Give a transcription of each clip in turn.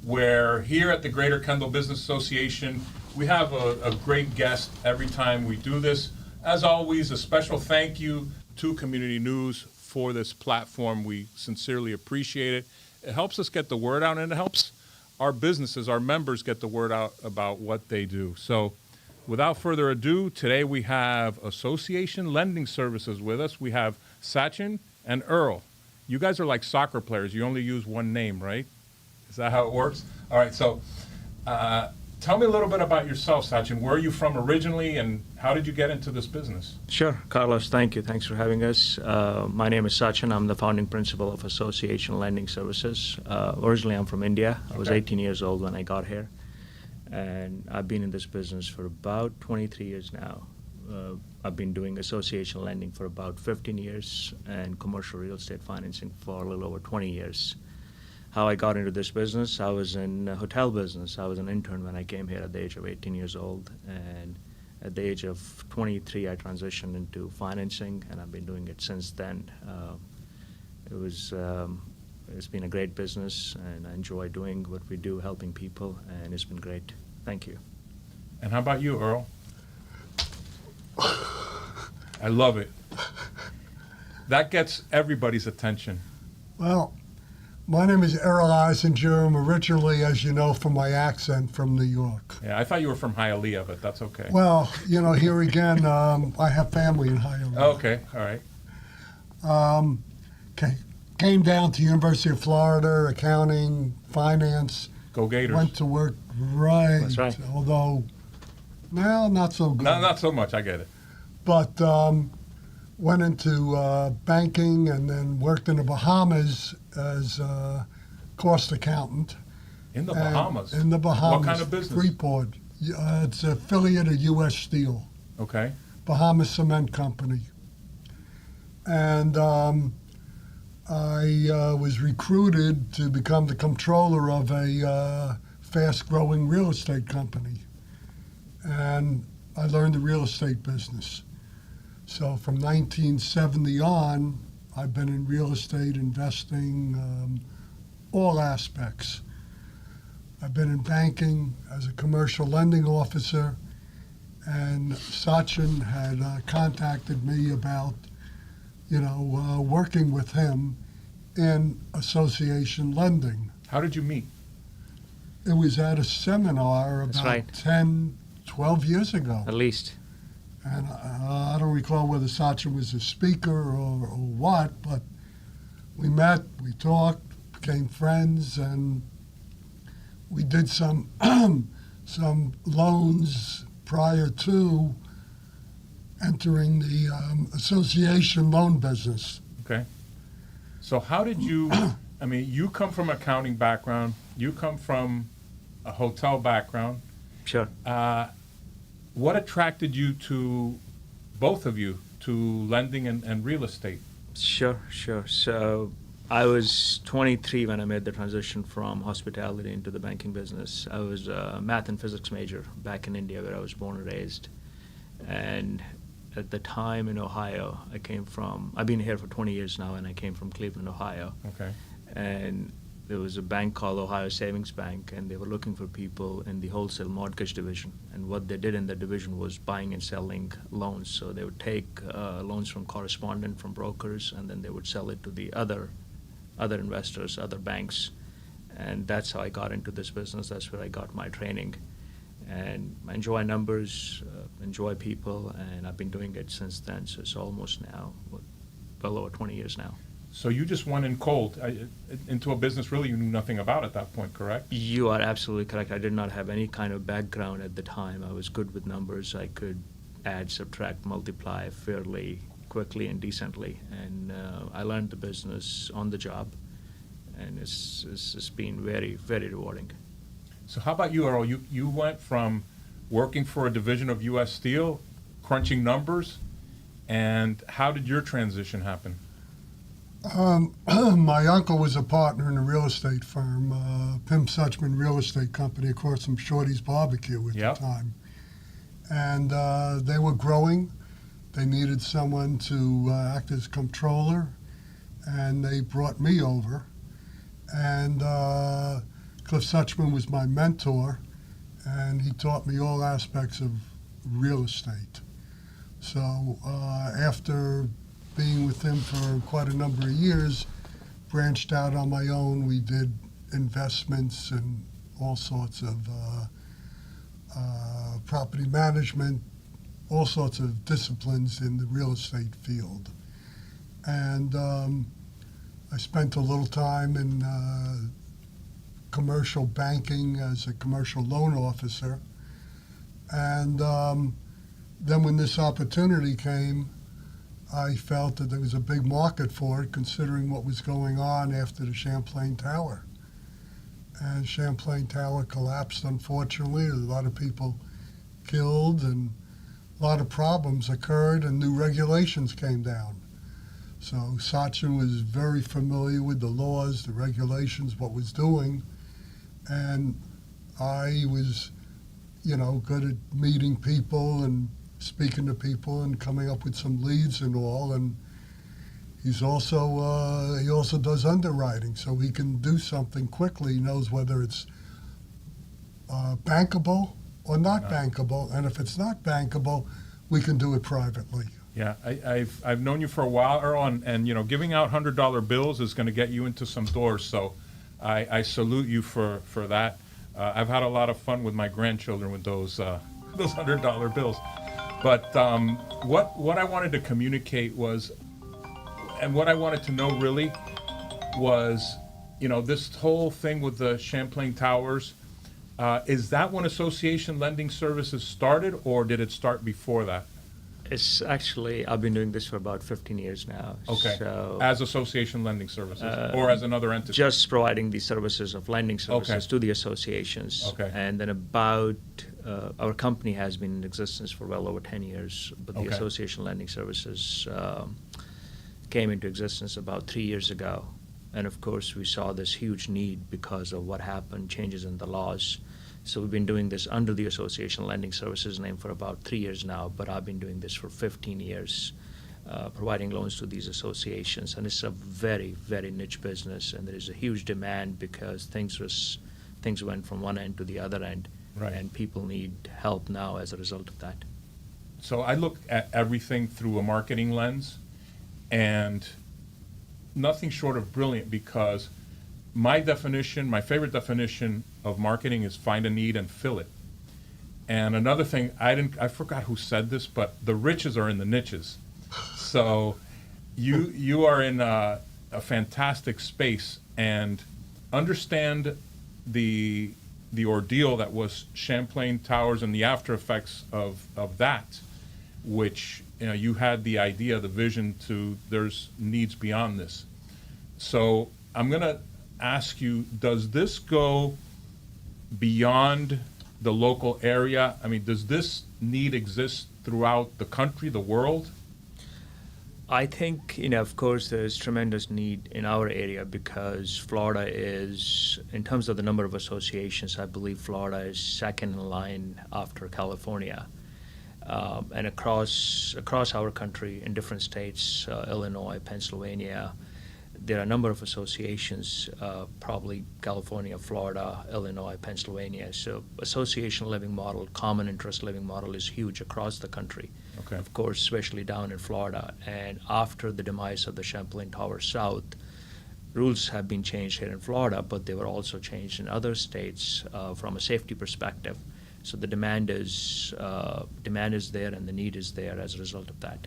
where here at the Greater Kendall Business Association, we have a great guest every time we do this. As always, a special thank you to Community News for this platform. We sincerely appreciate it. It helps us get the word out, and it helps our businesses, our members, get the word out about what they do. So without further ado, today we have Association Lending Services with us. We have Sachin and Earl. You guys are like soccer players. You only use one name, right? Is that how it works? All right, so tell me a little bit about yourself, Sachin. Where are you from originally, and how did you get into this business? Sure, Carlos, thank you. Thanks for having us. My name is Sachin. I'm the founding principal of Association Lending Services. Originally, I'm from India. I was 18 years old when I got here, and I've been in this business for about 23 years now. I've been doing association lending for about 15 years and commercial real estate financing for a little over 20 years. How I got into this business, I was in a hotel business. I was an intern when I came here at the age of 18 years old, and at the age of 23, I transitioned into financing, and I've been doing it since then. It's been a great business, and I enjoy doing what we do, helping people, and it's been great. Thank you. And how about you, Earl? I love it. That gets everybody's attention. Well, my name is Earl Eisinger. I'm originally, as you know from my accent, from New York. Yeah, I thought you were from Hialeah, but that's okay. Well, here again, I have family in Hialeah. Okay, all right. Came down to University of Florida, accounting, finance. Go Gators. Went to work, right. That's right. Although, now not so good. No, not so much, I get it. But went into banking and then worked in the Bahamas as a cost accountant. In the Bahamas? In the Bahamas. What kind of business? Freeport. It's an affiliate of U.S. Steel. Okay. Bahamas Cement Company. And I was recruited to become the controller of a fast-growing real estate company. And I learned the real estate business. So from 1970 on, I've been in real estate investing, all aspects. I've been in banking as a commercial lending officer, and Sachin had contacted me about, working with him in association lending. How did you meet? It was at a seminar That's about right. 10, 12 years ago. At least. And I don't recall whether Sachin was a speaker or what, but we met, we talked, became friends, and we did some some loans prior to entering the association loan business. Okay. So how did you, you come from an accounting background, you come from a hotel background. Sure. What attracted you to, both of you, to lending and real estate? Sure. So I was 23 when I made the transition from hospitality into the banking business. I was a math and physics major back in India, where I was born and raised. And at the time in Ohio, I've been here for 20 years now, and I came from Cleveland, Ohio. Okay. And there was a bank called Ohio Savings Bank, and they were looking for people in the wholesale mortgage division. And what they did in that division was buying and selling loans. So they would take loans from correspondent, from brokers, and then they would sell it to the other investors, other banks. And that's how I got into this business. That's where I got my training. And I enjoy numbers, enjoy people, and I've been doing it since then. So it's almost now, well over 20 years now. So you just went in cold into a business really you knew nothing about at that point, correct? You are absolutely correct. I did not have any kind of background at the time. I was good with numbers. I could add, subtract, multiply fairly quickly and decently. And I learned the business on the job, and it's been very, very rewarding. So how about you, Earl? You went from working for a division of U.S. Steel, crunching numbers, and how did your transition happen? My uncle was a partner in a real estate firm, Pim Suchman Real Estate Company, across from Shorty's Barbecue at the time. And they were growing. They needed someone to act as comptroller, and they brought me over. And Cliff Suchman was my mentor, and he taught me all aspects of real estate. So after being with him for quite a number of years, branched out on my own. We did investments and all sorts of property management, all sorts of disciplines in the real estate field. And I spent a little time in commercial banking as a commercial loan officer. And then when this opportunity came, I felt that there was a big market for it, considering what was going on after the Champlain Tower. And Champlain Tower collapsed, unfortunately. There was a lot of people killed, and a lot of problems occurred, and new regulations came down. So Sachin was very familiar with the laws, the regulations, what was doing, and I was, good at meeting people and speaking to people and coming up with some leads and all. And he also does underwriting, so he can do something quickly. He knows whether it's bankable or not bankable, and if it's not bankable, we can do it privately. Yeah, I've known you for a while, Earl, and giving out $100 bills is going to get you into some doors. So I salute you for that. I've had a lot of fun with my grandchildren with those $100 bills. But what I wanted to communicate was, and what I wanted to know really was, this whole thing with the Champlain Towers. Is that when Association Lending Services started, or did it start before that? It's actually, I've been doing this for about 15 years now. Okay. So as Association Lending Services, or as another entity? just providing the services of lending services Okay. to the associations. Okay. And then our company has been in existence for well over 10 years, but the Okay. Association Lending Services came into existence about 3 years ago. And of course, we saw this huge need because of what happened, changes in the laws. So we've been doing this under the Association Lending Services name for about 3 years now, but I've been doing this for 15 years, providing loans to these associations. And it's a very, very niche business, and there is a huge demand because things went from one end to the other end, Right. and people need help now as a result of that. So I look at everything through a marketing lens, and nothing short of brilliant, because my favorite definition of marketing is find a need and fill it. And another thing, I forgot who said this, but the riches are in the niches. So you are in a fantastic space, and understand the ordeal that was Champlain Towers and the after effects of that, which you had the idea, the vision to there's needs beyond this. So I'm going to ask you, does this go beyond the local area? I mean, does this need exist throughout the country, the world? I think, of course, there's tremendous need in our area because Florida is, in terms of the number of associations, I believe Florida is second in line after California. And across our country, in different states, Illinois, Pennsylvania, there are a number of associations, probably California, Florida, Illinois, Pennsylvania. So association living model, common interest living model is huge across the country. Okay. Of course, especially down in Florida. And after the demise of the Champlain Tower South, rules have been changed here in Florida, but they were also changed in other states from a safety perspective. So the demand is there and the need is there as a result of that.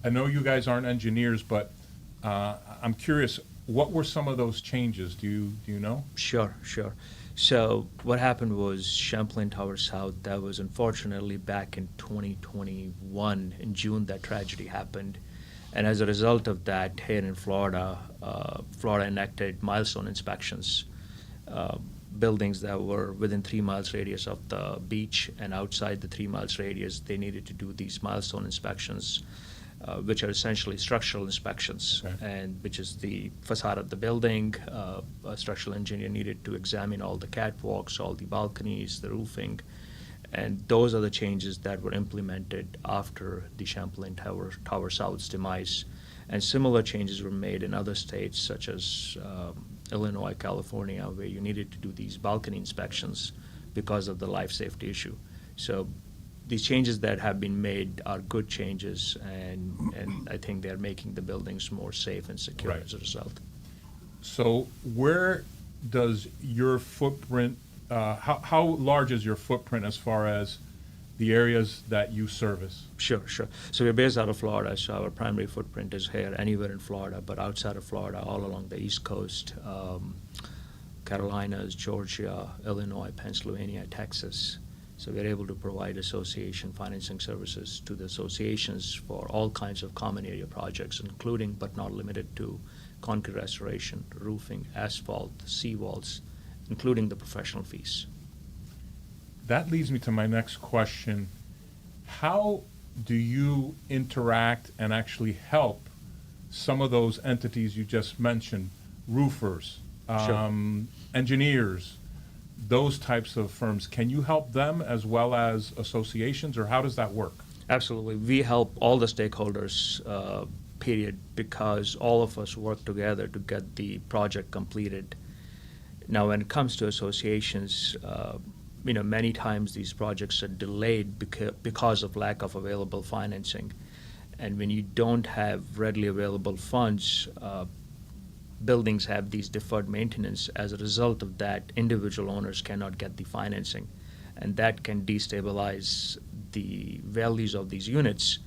I know you guys aren't engineers, but I'm curious, what were some of those changes? Do you know? Sure. So what happened was Champlain Tower South, that was unfortunately back in 2021, in June, that tragedy happened. And as a result of that, here in Florida, Florida enacted milestone inspections. Buildings that were within 3 miles radius of the beach and outside the 3 miles radius, they needed to do these milestone inspections, which are essentially structural inspections, Okay. and which is the facade of the building. A structural engineer needed to examine all the catwalks, all the balconies, the roofing, and those are the changes that were implemented after the Champlain Tower South's demise. And similar changes were made in other states, such as Illinois, California, where you needed to do these balcony inspections because of the life safety issue. So these changes that have been made are good changes, and I think they're making the buildings more safe and secure Right. as a result. So where does your footprint, how large is your footprint as far as the areas that you service? Sure, sure. So we're based out of Florida, so our primary footprint is here, anywhere in Florida, but outside of Florida, all along the East Coast, Carolinas, Georgia, Illinois, Pennsylvania, Texas. So we're able to provide association financing services to the associations for all kinds of common area projects, including but not limited to concrete restoration, roofing, asphalt, seawalls, including the professional fees. That leads me to my next question. How do you interact and actually help some of those entities you just mentioned, roofers, Sure. engineers, those types of firms? Can you help them as well as associations, or how does that work? Absolutely. We help all the stakeholders, period, because all of us work together to get the project completed. Now, when it comes to associations, many times these projects are delayed because of lack of available financing. And when you don't have readily available funds, buildings have these deferred maintenance. As a result of that, individual owners cannot get the financing, and that can destabilize the values of these units.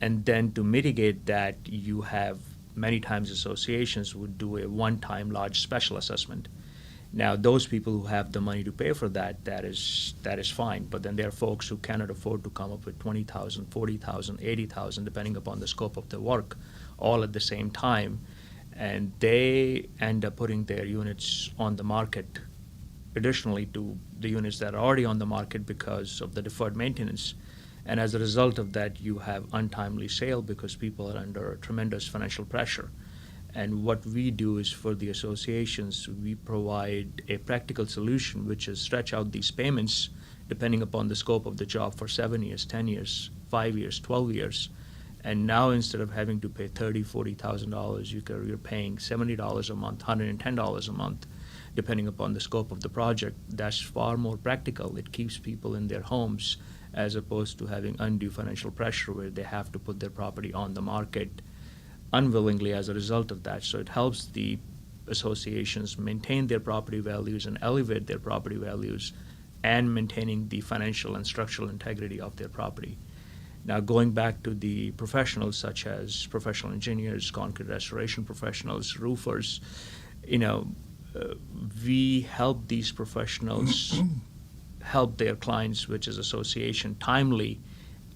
And then to mitigate that, you have many times associations would do a one-time large special assessment. Now, those people who have the money to pay for that, that is fine. But then there are folks who cannot afford to come up with $20,000, $40,000, $80,000, depending upon the scope of their work, all at the same time. And they end up putting their units on the market additionally to the units that are already on the market because of the deferred maintenance. And as a result of that, you have untimely sale because people are under tremendous financial pressure. And what we do is, for the associations, we provide a practical solution, which is stretch out these payments depending upon the scope of the job for 7 years, 10 years, 5 years, 12 years. And now, instead of having to pay $30,000, $40,000, you're paying $70 a month, $110 a month, depending upon the scope of the project. That's far more practical. It keeps people in their homes as opposed to having undue financial pressure where they have to put their property on the market unwillingly as a result of that. So it helps the associations maintain their property values and elevate their property values, and maintaining the financial and structural integrity of their property. Now, going back to the professionals such as professional engineers, concrete restoration professionals, roofers, we help these professionals help their clients, which is association, timely,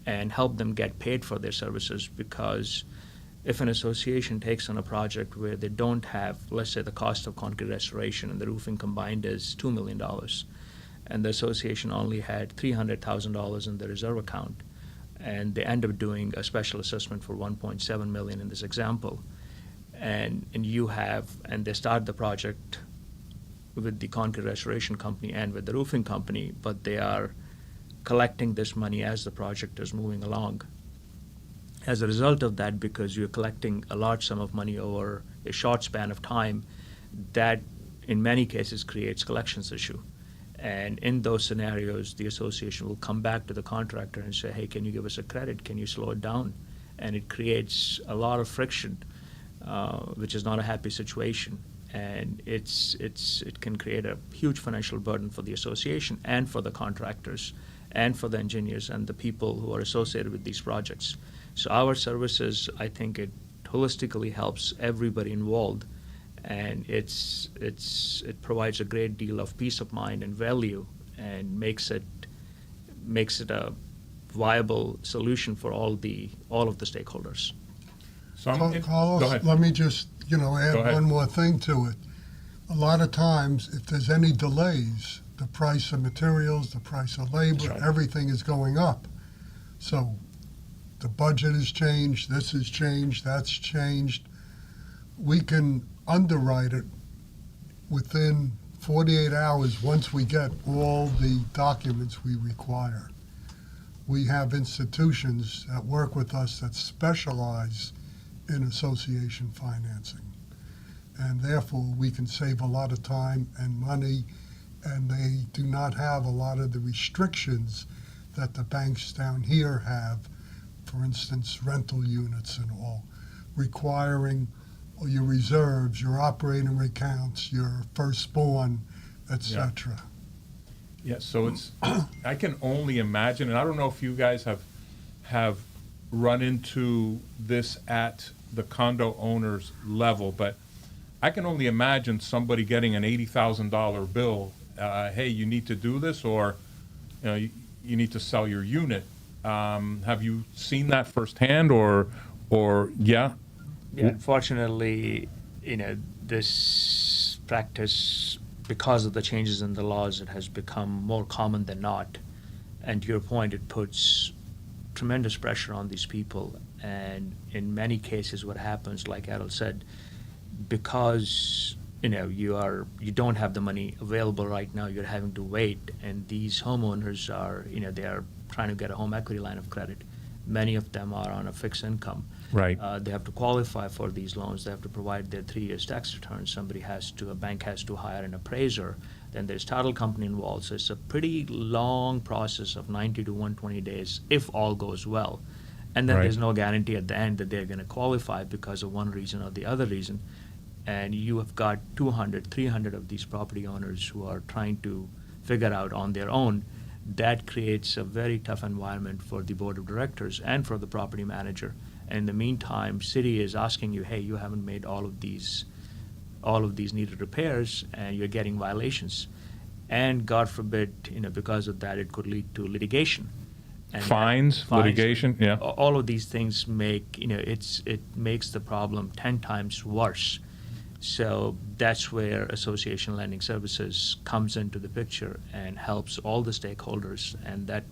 and help them get paid for their services. Because if an association takes on a project where they don't have, let's say, the cost of concrete restoration and the roofing combined is $2 million, and the association only had $300,000 in the reserve account, and they end up doing a special assessment for $1.7 million in this example, and they start the project with the concrete restoration company and with the roofing company, but they are collecting this money as the project is moving along. As a result of that, because you're collecting a large sum of money over a short span of time, that in many cases creates collections issue. And in those scenarios, the association will come back to the contractor and say, hey, can you give us a credit? Can you slow it down? And it creates a lot of friction, which is not a happy situation. And it can create a huge financial burden for the association and for the contractors and for the engineers and the people who are associated with these projects. So our services, I think it holistically helps everybody involved, and it provides a great deal of peace of mind and value, and makes it a viable solution for all of the stakeholders. So Carlos, go ahead. let me just add Go ahead. one more thing to it. A lot of times, if there's any delays, the price of materials, the price of labor, That's right. everything is going up. So the budget has changed, this has changed, that's changed. We can underwrite it within 48 hours once we get all the documents we require. We have institutions that work with us that specialize in association financing. and therefore we can save a lot of time and money, and they do not have a lot of the restrictions that the banks down here have, for instance, rental units and all, requiring your reserves, your operating accounts, your firstborn, etc. Yeah, so it's, I can only imagine, and I don't know if you guys have run into this at the condo owner's level, but I can only imagine somebody getting an $80,000 bill. Hey, you need to do this, or you need to sell your unit. Have you seen that firsthand, or yeah? Yeah, unfortunately, this practice, because of the changes in the laws, it has become more common than not. And to your point, it puts tremendous pressure on these people. And in many cases, what happens, like Errol said, because you don't have the money available right now, you're having to wait, and these homeowners are they are trying to get a home equity line of credit. Many of them are on a fixed income. Right. They have to qualify for these loans. They have to provide their 3 years tax returns. A bank has to hire an appraiser. Then there's title company involved. So it's a pretty long process of 90 to 120 days if all goes well. And then Right. there's no guarantee at the end that they're going to qualify because of one reason or the other reason. And you have got 200, 300 of these property owners who are trying to figure out on their own. That creates a very tough environment for the board of directors and for the property manager. And in the meantime, city is asking you, hey, you haven't made all of these needed repairs, and you're getting violations. And God forbid, because of that, it could lead to litigation. And Fines, litigation, yeah. All of these things make, it makes the problem 10 times worse. So that's where Association Lending Services comes into the picture and helps all the stakeholders, and that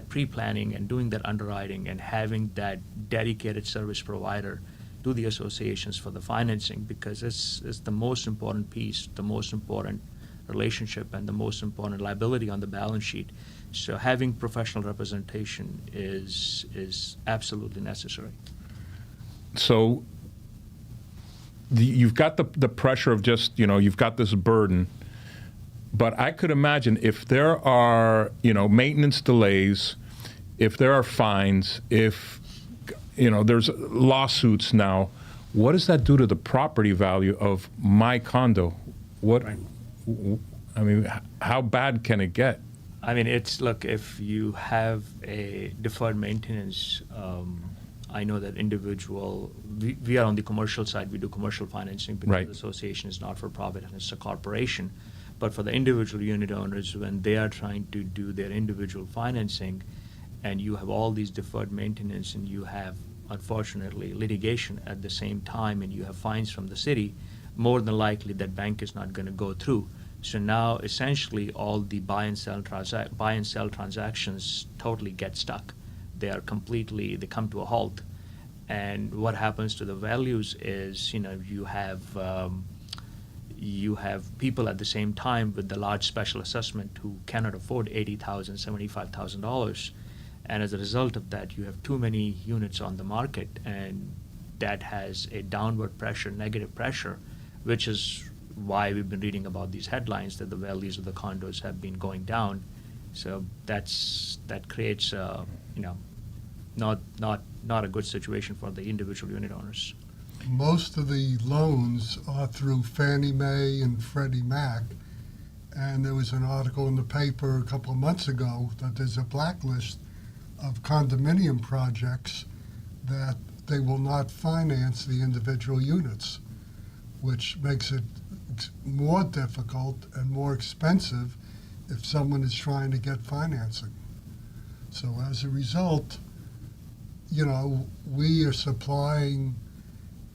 pre-planning and doing that underwriting and having that dedicated service provider to the associations for the financing, because it's the most important piece, the most important relationship, and the most important liability on the balance sheet. So having professional representation is absolutely necessary. So you've got the pressure of just, you've got this burden, but I could imagine if there are, maintenance delays, if there are fines, if, there's lawsuits now, what does that do to the property value of my condo? How bad can it get? Look, if you have a deferred maintenance, I know that we are on the commercial side, we do commercial financing because Right. the association is not for profit and it's a corporation. But for the individual unit owners, when they are trying to do their individual financing, and you have all these deferred maintenance, and you have, unfortunately, litigation at the same time, and you have fines from the city, more than likely that bank is not going to go through. So now, essentially, all the buy and sell transactions totally get stuck. They come to a halt. And what happens to the values is, you have people at the same time with the large special assessment who cannot afford $80,000, $75,000. And as a result of that, you have too many units on the market, and that has a downward pressure, negative pressure, which is why we've been reading about these headlines that the values of the condos have been going down. So that creates not a good situation for the individual unit owners. Most of the loans are through Fannie Mae and Freddie Mac, and there was an article in the paper a couple of months ago that there's a blacklist of condominium projects that they will not finance the individual units, which makes it more difficult and more expensive if someone is trying to get financing. So as a result, we are supplying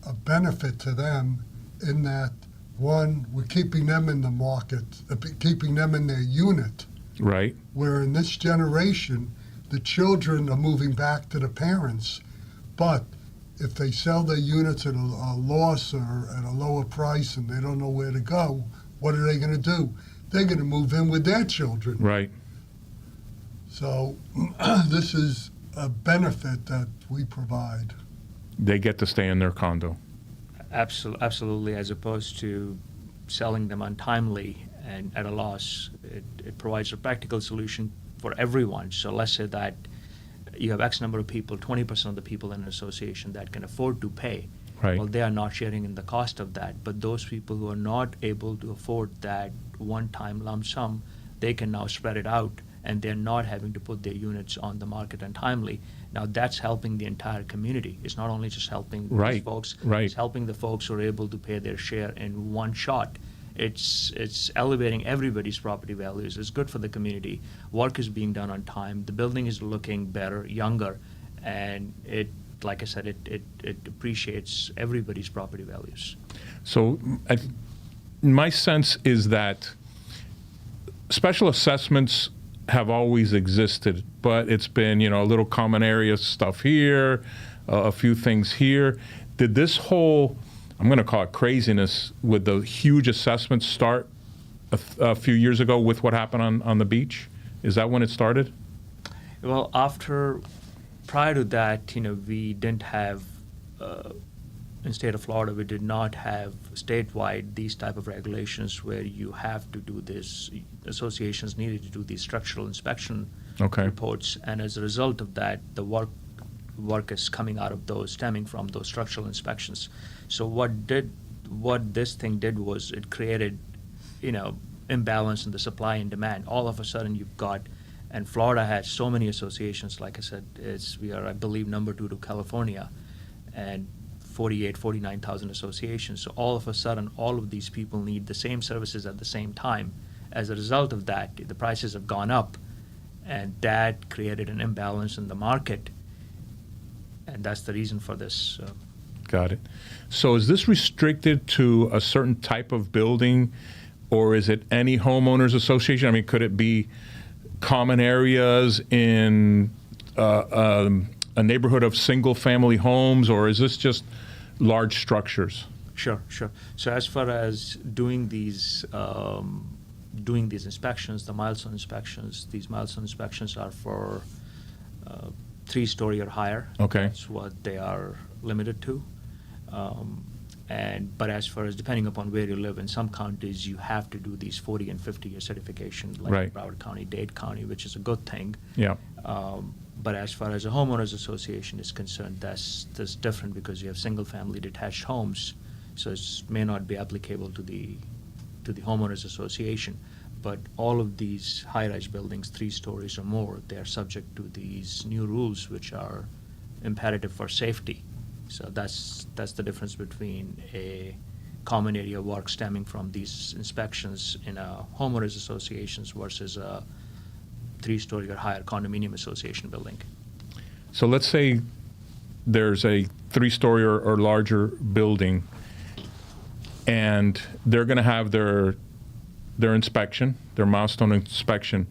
a benefit to them in that, one, we're keeping them in the market, keeping them in their unit, Right. where in this generation, the children are moving back to the parents. But if they sell their units at a loss or at a lower price and they don't know where to go, what are they going to do? They're going to move in with their children. Right. So this is a benefit that we provide. They get to stay in their condo. Absolutely, as opposed to selling them untimely and at a loss. It provides a practical solution for everyone. So let's say that you have X number of people, 20% of the people in an association that can afford to pay. Right. Well, they are not sharing in the cost of that. But those people who are not able to afford that one-time lump sum, they can now spread it out, and they're not having to put their units on the market untimely. Now, that's helping the entire community. It's not only just helping these Right, folks, right. it's helping the folks who are able to pay their share in one shot. It's elevating everybody's property values. It's good for the community. Work is being done on time. The building is looking better, younger, and it, like I said, it appreciates everybody's property values. So my sense is that special assessments have always existed, but it's been, a little common area stuff here, a few things here. Did this whole, I'm going to call it craziness, with the huge assessments start a few years ago with what happened on the beach? Is that when it started? Well, prior to that, we didn't have, in state of Florida, we did not have statewide these type of regulations where you have to do this. Associations needed to do these structural inspection reports, and as a result of that, the work is coming out of those, stemming from those structural inspections. So what this thing did was it created, imbalance in the supply and demand. All of a sudden, you've got, and Florida has so many associations. Like I said, we are, I believe, number 2 to California, and 49,000 associations. So all of a sudden, all of these people need the same services at the same time. As a result of that, the prices have gone up, and that created an imbalance in the market, and that's the reason for this. Got it. So is this restricted to a certain type of building, or is it any homeowners association? I mean, could it be common areas in a neighborhood of single-family homes, or is this just large structures? Sure. So as far as doing these inspections, the milestone inspections, these milestone inspections are for 3-story or higher. Okay. That's what they are limited to. But as far as depending upon where you live, in some counties you have to do these 40 and 50-year certification, like Right. Broward County, Dade County, which is a good thing. Yeah. But as far as a homeowners association is concerned, that's different because you have single-family detached homes, so it may not be applicable to the homeowners association. But all of these high-rise buildings, 3 stories or more, they are subject to these new rules, which are imperative for safety. So that's the difference between a common area work stemming from these inspections in a homeowners associations versus a 3-story or higher condominium association building. So let's say there's a 3-story or larger building, and they're going to have their inspection, their milestone inspection.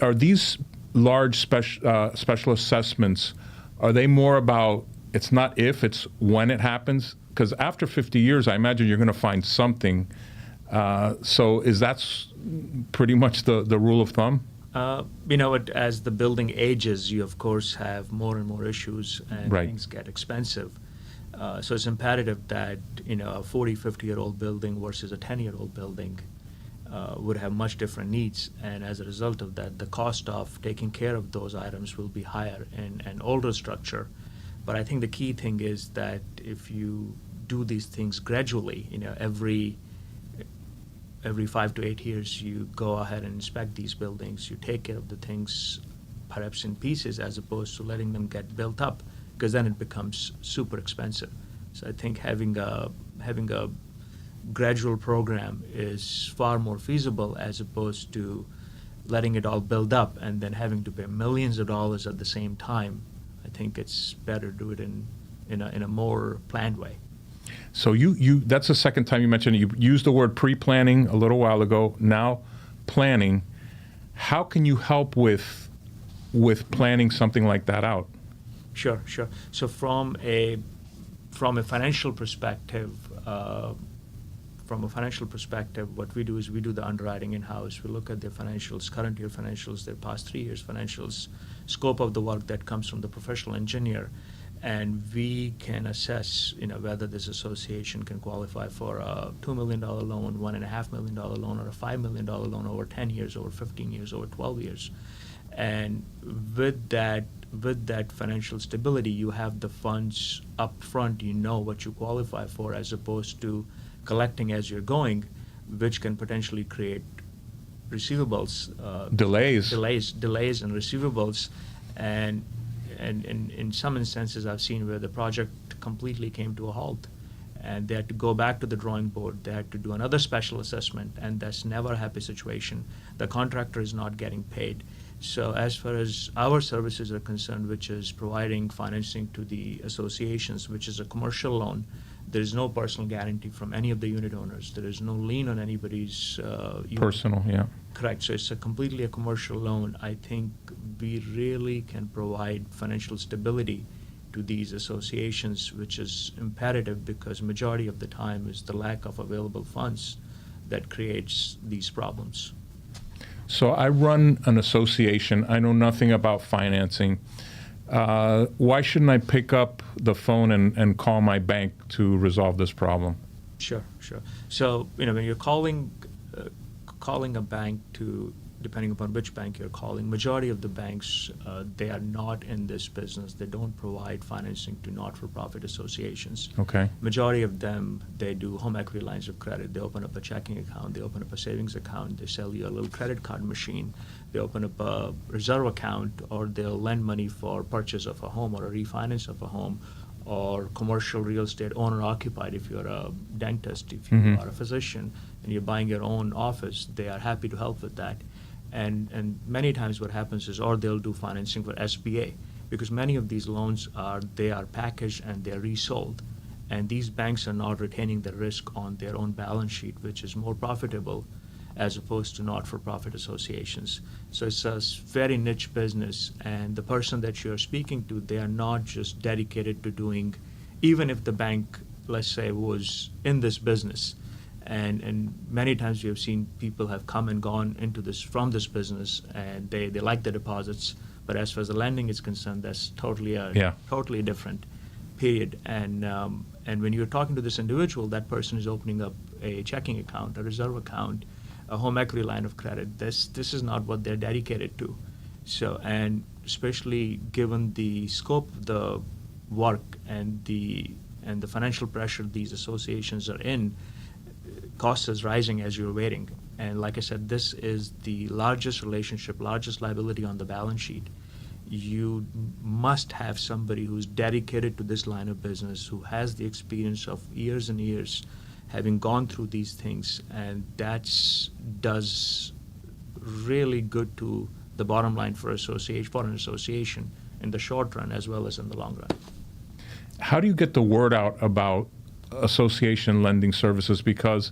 Are these large special assessments, are they more about, it's not if, it's when it happens? Because after 50 years, I imagine you're going to find something. So is that pretty much the rule of thumb? As the building ages, you of course have more and more issues, and Right. things get expensive. So it's imperative that a 40, 50-year-old building versus a 10-year-old building would have much different needs, and as a result of that, the cost of taking care of those items will be higher in an older structure. But I think the key thing is that if you do these things gradually, every 5 to 8 years, you go ahead and inspect these buildings, you take care of the things perhaps in pieces as opposed to letting them get built up, because then it becomes super expensive. So I think having a gradual program is far more feasible as opposed to letting it all build up and then having to pay millions of dollars at the same time. I think it's better to do it in a more planned way. So you that's the second time you mentioned it. You used the word pre-planning a little while ago. Now planning. How can you help with planning something like that out? Sure. So from a financial perspective, what we do is we do the underwriting in-house. We look at their financials, current year financials, their past 3 years financials, scope of the work that comes from the professional engineer, and we can assess, whether this association can qualify for a $2 million loan, $1.5 million loan, or a $5 million loan over 10 years, over 15 years, over 12 years. And with that financial stability, you have the funds up front, you know what you qualify for, as opposed to collecting as you're going, which can potentially create receivables. Delays. Delays and receivables. And in some instances, I've seen where the project completely came to a halt, and they had to go back to the drawing board. They had to do another special assessment, and that's never a happy situation. The contractor is not getting paid. So as far as our services are concerned, which is providing financing to the associations, which is a commercial loan, there is no personal guarantee from any of the unit owners. There is no lien on anybody's unit. Personal, yeah. Correct. So it's completely a commercial loan. I think we really can provide financial stability to these associations, which is imperative because majority of the time is the lack of available funds that creates these problems. So I run an association. I know nothing about financing. Why shouldn't I pick up the phone and call my bank to resolve this problem? Sure. So, when you're calling a bank to, depending upon which bank you're calling, majority of the banks, they are not in this business. They don't provide financing to not-for-profit associations. Okay. Majority of them, they do home equity lines of credit. They open up a checking account. They open up a savings account. They sell you a little credit card machine. They open up a reserve account, or they'll lend money for purchase of a home or a refinance of a home, or commercial real estate owner-occupied. If you're a dentist, if you are a physician, and you're buying your own office, they are happy to help with that. And many times what happens is, or they'll do financing for SBA, because many of these loans are packaged and they're resold. And these banks are not retaining the risk on their own balance sheet, which is more profitable as opposed to not-for-profit associations. So it's a very niche business, and the person that you're speaking to, they are not just dedicated to doing, even if the bank, let's say, was in this business, and many times we have seen people have come and gone from this business, and they like the deposits, but as far as the lending is concerned, that's totally different period. And when you're talking to this individual, that person is opening up a checking account, a reserve account, a home equity line of credit. This is not what they're dedicated to. So, and especially given the scope of the work and the financial pressure these associations are in, cost is rising as you're waiting. And like I said, this is the largest liability on the balance sheet. You must have somebody who's dedicated to this line of business, who has the experience of years and years having gone through these things, and does really good to the bottom line for an association in the short run as well as in the long run. How do you get the word out about association lending services? Because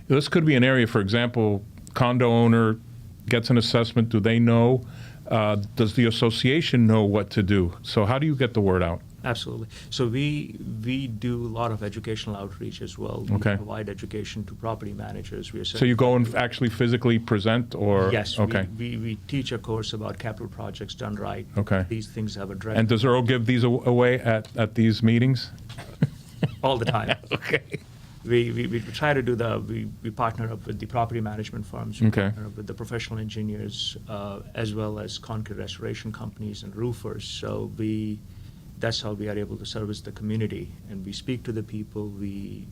this could be an area, for example, condo owner gets an assessment. Do they know? Does the association know what to do? So how do you get the word out? Absolutely. So we do a lot of educational outreach as well. We Okay. provide education to property managers. So you go and actually physically present, or? Yes. Okay. We teach a course about capital projects done right. Okay. These things have a direct. And does Earl give these away at these meetings? all the time. Okay. We try to do we partner up with the property management firms. We Okay. partner up with the professional engineers, as well as concrete restoration companies and roofers. So that's how we are able to service the community. And we speak to the people, we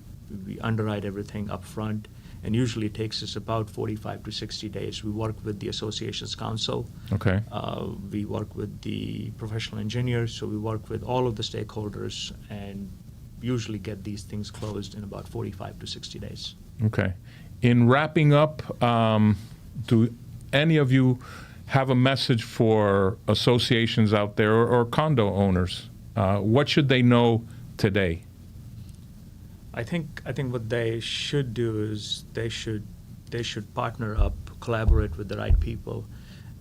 underwrite everything up front, and usually it takes us about 45 to 60 days. We work with the association's council. Okay. We work with the professional engineers, so we work with all of the stakeholders and usually get these things closed in about 45 to 60 days. Okay. In wrapping up, do any of you have a message for associations out there or condo owners? What should they know today? I think what they should do is they should partner up, collaborate with the right people,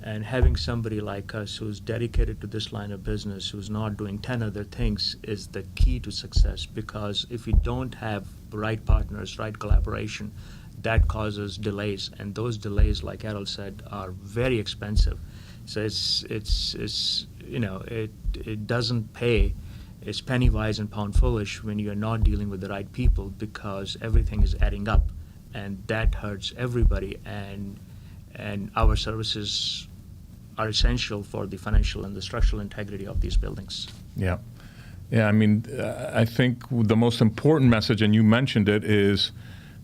and having somebody like us who's dedicated to this line of business, who's not doing 10 other things, is the key to success. Because if you don't have right partners, right collaboration, that causes delays, and those delays, like Errol said, are very expensive. So it doesn't pay it's penny wise and pound foolish when you're not dealing with the right people, because everything is adding up, and that hurts everybody. And our services are essential for the financial and the structural integrity of these buildings. Yeah. Yeah, I mean, I think the most important message, and you mentioned it, is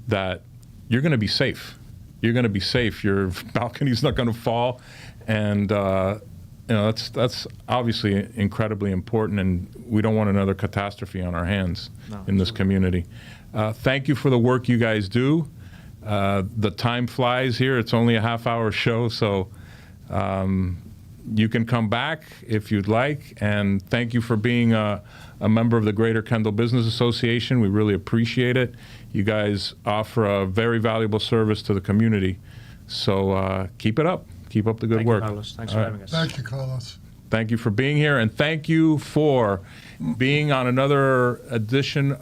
that you're going to be safe. You're going to be safe. Your balcony's not going to fall. And, that's obviously incredibly important, and we don't want another catastrophe on our hands in this community. Thank you for the work you guys do. The time flies here. It's only a half-hour show, so you can come back if you'd like. And thank you for being a member of the Greater Kendall Business Association. We really appreciate it. You guys offer a very valuable service to the community. So keep it up. Keep up the good work. Thank you, Carlos. Thanks for having us. Thank you, Carlos. Thank you for being here, and thank you for being on another edition